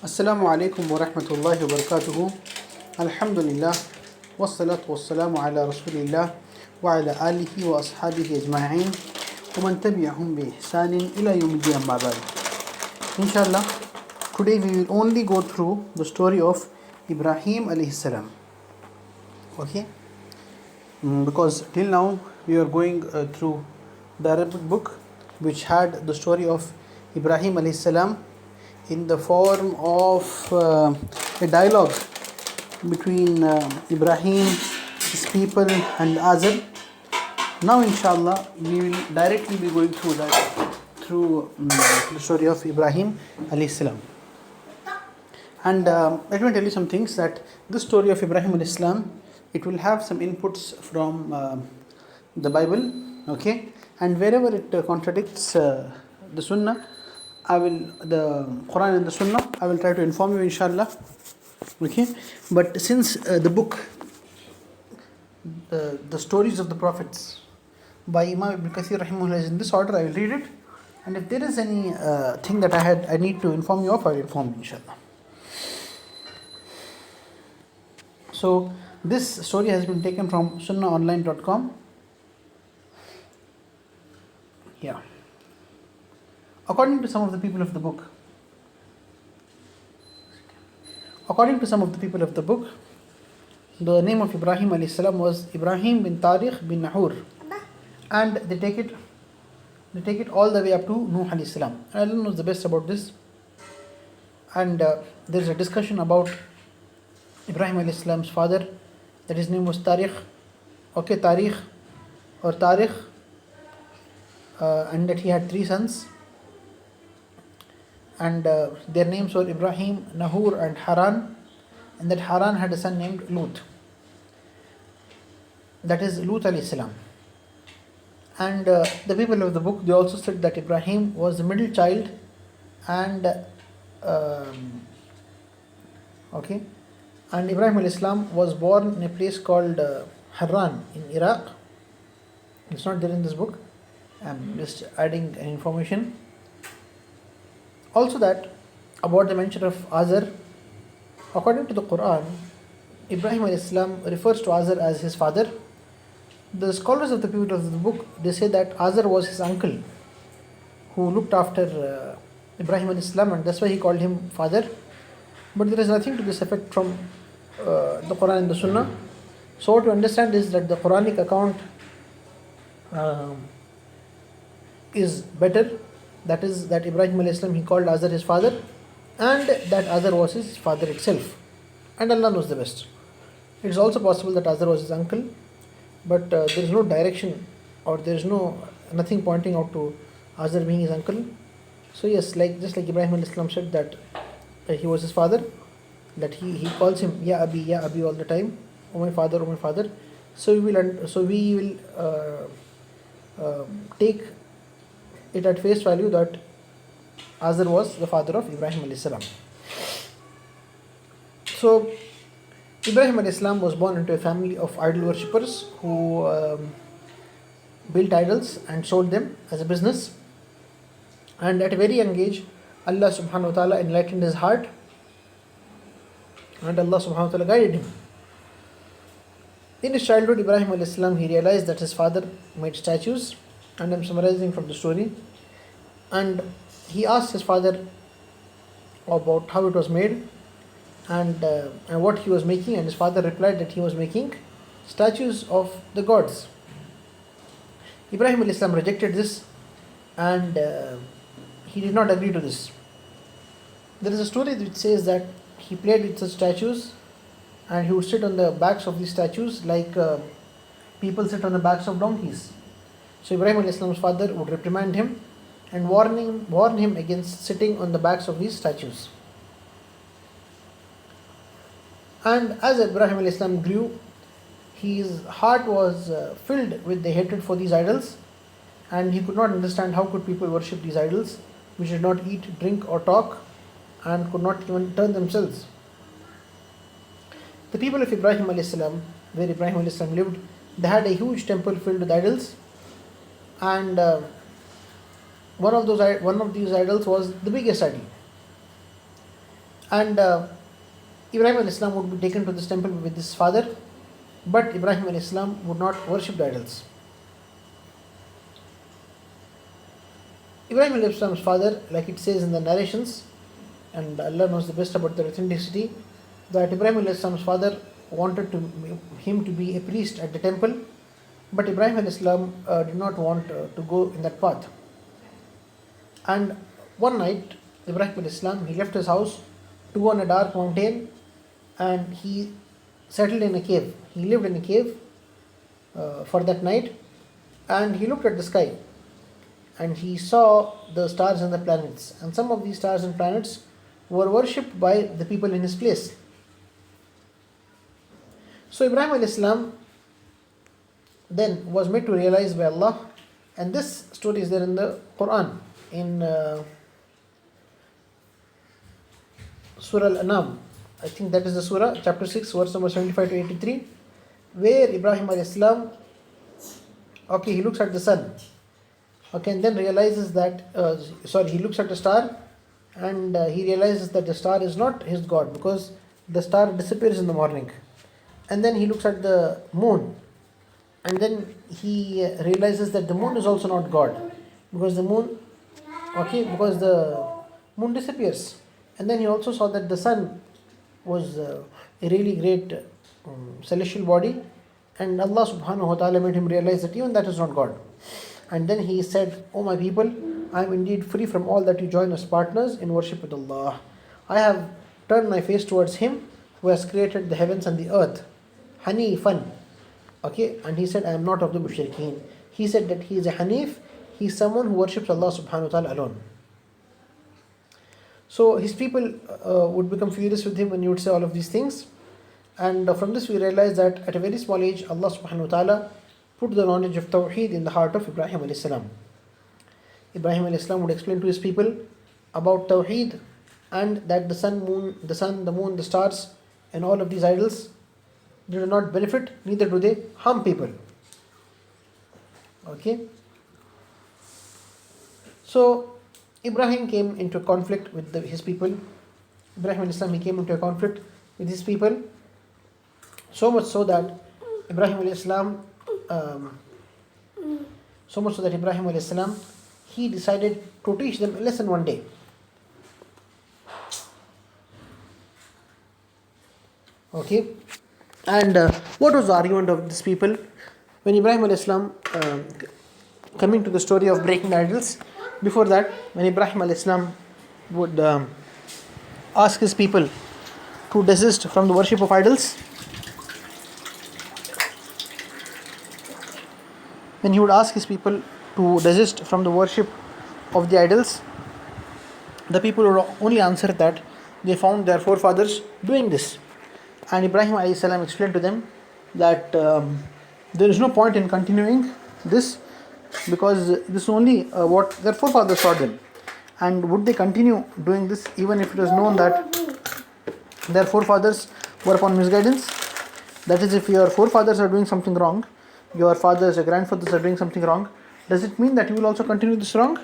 Assalamu alaikum wa rahmatullahi wa barakatuhu. Alhamdulillah. Wassalatu wassalamu ala rasulillah wa ala alihi wa ashabihi ajma'in. Wa man tabi'ahum bi ihsanin ila yawmiddin amma ba'd. Inshallah, today we will only go through the story of Ibrahim Alaihissalaam. Okay? Because till now we are going through the Arabic book which had the story of Ibrahim Alaihissalaam in the form of a dialogue between Ibrahim, his people and Azar. Now inshallah we will directly be going through that, through the story of Ibrahim alayhi salam. And let me tell you some things, that this story of Ibrahim alayhi salam, it will have some inputs from the Bible, okay, and wherever it contradicts the Sunnah, the Quran and the Sunnah, I will try to inform you inshallah. Okay, but since the book, the stories of the prophets by Imam Ibn Kathir rahimahullah is in this order, I will read it, and if there is any thing that I need to inform you of, I will inform you inshallah. So this story has been taken from sunnahonline.com. Yeah. According to some of the people of the book, the name of Ibrahim alayhi salam was Ibrahim bin Tariq bin Nahur, and they take it all the way up to Nuh alayhi salam. Allah knows the best about this, and there is a discussion about Ibrahim alayhi salam's father, that his name was Tariq, okay, Tariq or Tariq, and that he had 3 sons. And their names were Ibrahim, Nahur and Haran, and that Haran had a son named Lut, that is Lut alayhi salam. And the people of the book, they also said that Ibrahim was the middle child, and and Ibrahim alayhi salam was born in a place called Haran in Iraq. It's not there in this book, I'm just adding an information. Also, that about the mention of Azar, according to the Quran, Ibrahim alayhi salam refers to Azar as his father. The scholars of the people of the book, they say that Azar was his uncle who looked after Ibrahim alayhi salam, and that's why he called him father. But there is nothing to this effect from the Quran and the Sunnah. So what to understand is that the Quranic account is better. That is, that Ibrahim alayhi salam, he called Azar his father, and that Azar was his father itself, and Allah knows the best. It is also possible that Azar was his uncle, but there is no direction, or there is nothing pointing out to Azar being his uncle. So yes, just like Ibrahim alayhi salam said that he was his father, that he calls him Ya Abi all the time, oh my father, oh my father. So we will take it at face value that Azar was the father of Ibrahim alayhi salam. So Ibrahim alayhi salam was born into a family of idol worshippers who built idols and sold them as a business. And at a very young age, Allah subhanahu wa ta'ala enlightened his heart, and Allah subhanahu wa ta'ala guided him. In his childhood, Ibrahim alayhi salam, he realized that his father made statues, and I'm summarizing from the story, and he asked his father about how it was made and what he was making, and his father replied that he was making statues of the gods. Ibrahim alayhi salam rejected this, and he did not agree to this. There is a story which says that he played with such statues, and he would sit on the backs of these statues like people sit on the backs of donkeys. So Ibrahim alayhi salam's father would reprimand him and warn him against sitting on the backs of these statues. And as Ibrahim alayhi salam grew, his heart was filled with the hatred for these idols, and he could not understand how could people worship these idols which did not eat, drink or talk, and could not even turn themselves. The people of Ibrahim alayhi salam, where Ibrahim alayhi salam lived, they had a huge temple filled with idols, and one of these idols was the biggest idol. And Ibrahim al-Islam would be taken to this temple with his father, but Ibrahim al-Islam would not worship the idols. Ibrahim al-Islam's father, like it says in the narrations, and Allah knows the best about their authenticity, that Ibrahim al-Islam's father wanted him to be a priest at the temple, but Ibrahim al-Islam did not want to go in that path. And one night, Ibrahim al-Islam, he left his house to go on a dark mountain, and he settled in a cave. He lived in a cave for that night, and he looked at the sky, and he saw the stars and the planets, and some of these stars and planets were worshipped by the people in his place. So Ibrahim al-Islam then was made to realize by Allah, and this story is there in the Quran, in Surah Al-An'am. I think that is the surah, chapter 6, verse number 75 to 83, where Ibrahim al-Islam, he looks at the sun, and then realizes that, he looks at the star, and he realizes that the star is not his God, because the star disappears in the morning. And then he looks at the moon, and then he realizes that the moon is also not God, because the moon disappears. And then he also saw that the sun was a really great celestial body, and Allah subhanahu wa ta'ala made him realize that even that is not God. And then he said, "O my people, I am indeed free from all that you join as partners in worship with Allah. I have turned my face towards Him who has created the heavens and the earth. Hanifan." And he said, "I am not of the mushrikeen." He said that he is a Hanif, he is someone who worships Allah subhanahu wa ta'ala alone. So his people would become furious with him when he would say all of these things. And from this we realize that at a very small age, Allah subhanahu wa ta'ala put the knowledge of Tawheed in the heart of Ibrahim alayhi salam. Ibrahim alayhi salam would explain to his people about Tawheed, and that the sun, the moon, the stars, and all of these idols, they do not benefit, neither do they harm people. So Ibrahim came into conflict with his people. Ibrahim alayhi salam, he came into a conflict with his people, so much so that Ibrahim alayhi salam, he decided to teach them a lesson one day. And what was the argument of these people? When Ibrahim alayhi salam, coming to the story of breaking idols, before that, when Ibrahim alayhi salam would ask his people to desist from the worship of idols, when he would ask his people to desist from the worship of the idols, the people would only answer that they found their forefathers doing this. And Ibrahim alayhi salam explained to them that there is no point in continuing this, because this is only what their forefathers taught them. And would they continue doing this even if it was known that their forefathers were upon misguidance? That is, if your forefathers are doing something wrong, your fathers, your grandfathers are doing something wrong, does it mean that you will also continue this wrong?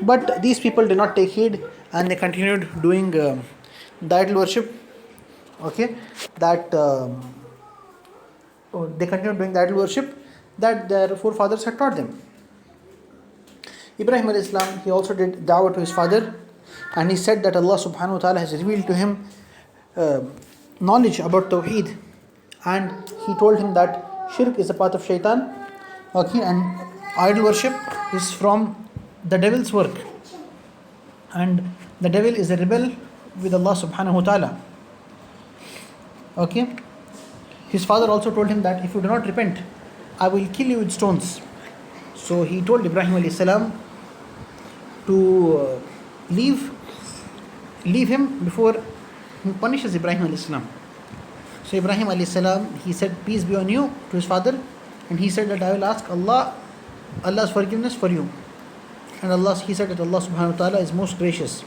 But these people did not take heed, and they continued doing the idol worship. They continued doing the idol worship that their forefathers had taught them. Ibrahim alayhi salam, he also did da'wah to his father, and he said that Allah subhanahu wa ta'ala has revealed to him knowledge about Tawheed, and he told him that shirk is a path of shaitan, and idol worship is from the devil's work, and the devil is a rebel with Allah subhanahu wa ta'ala. His father also told him that if you do not repent, I will kill you with stones. So he told Ibrahim alayhi salam to leave him before he punishes Ibrahim alayhi salam. So Ibrahim alayhi salam, he said, "Peace be on you," to his father, and he said that I will ask Allah's forgiveness for you. And he said that Allah subhanahu wa ta'ala is most gracious.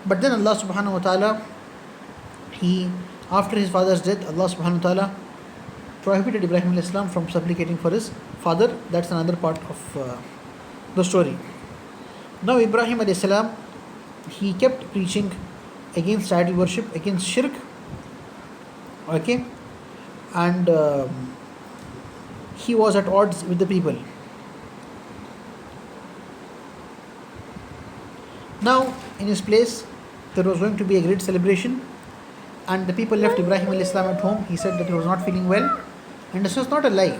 But then Allah subhanahu wa ta'ala, after his father's death, Allah subhanahu wa ta'ala prohibited Ibrahim alayhi salam from supplicating for his father. That's another part of the story. Now Ibrahim alayhi salam, he kept preaching against idol worship, against shirk. Okay, and he was at odds with the people. Now, in his place, there was going to be a great celebration, and the people left Ibrahim Alaihissalaam at home. He said that he was not feeling well, and this was not a lie,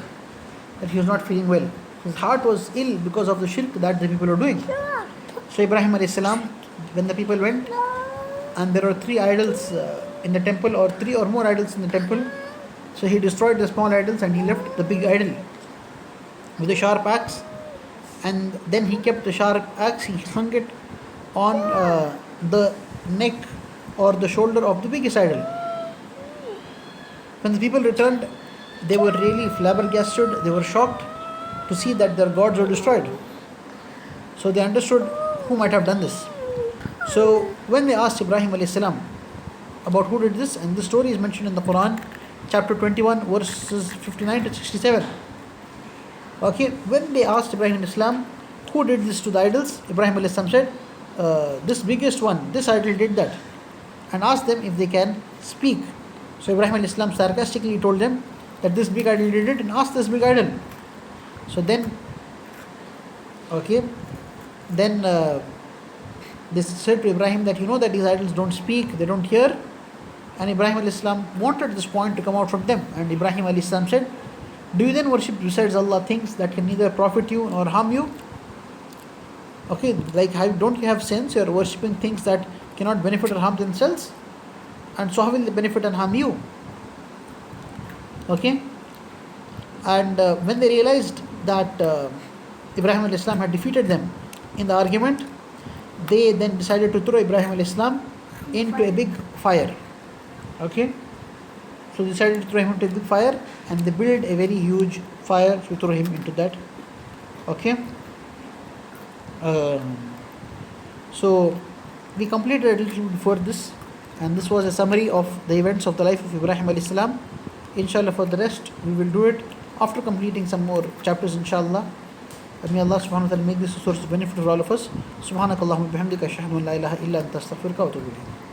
that he was not feeling well. His heart was ill because of the shirk that the people were doing. So Ibrahim Alaihissalaam, when the people went, and there were 3 idols in the temple, or 3 or more idols in the temple, so he destroyed the small idols and he left the big idol with a sharp axe, and then he kept the sharp axe, he hung it on the neck or the shoulder of the biggest idol. When the people returned, they were really flabbergasted, they were shocked to see that their gods were destroyed. So they understood who might have done this. So when they asked Ibrahim Alaihissalaam about who did this, and this story is mentioned in the Quran, chapter 21, verses 59 to 67. Okay, when they asked Ibrahim Alaihissalaam who did this to the idols, Ibrahim Alaihissalaam said, this biggest one, this idol did that, and asked them if they can speak. So Ibrahim Alaihissalaam sarcastically told them that this big idol did it, and asked this big idol. So then, they said to Ibrahim that you know that these idols don't speak, they don't hear. And Ibrahim Alaihissalaam wanted this point to come out from them. And Ibrahim Alaihissalaam said, do you then worship besides Allah things that can neither profit you nor harm you? Okay, like don't you have sense? You are worshipping things that cannot benefit or harm themselves. And so how will they benefit and harm you? Okay. And when they realized that Ibrahim Alaihissalaam had defeated them in the argument, they then decided to throw Ibrahim Alaihissalaam into a big fire. Okay, so they decided to throw him into a big fire, and they built a very huge fire to throw him into that. Okay, so we completed a little before this, and this was a summary of the events of the life of Ibrahim Alaihissalaam. Inshallah, for the rest we will do it after completing some more chapters, inshallah. May Allah subhanahu wa ta'ala make this a source of benefit for all of us. Subhanakallahumma bihamdika ashhadu an la ilaha illa anta astaghfiruka wa atubu ilayk.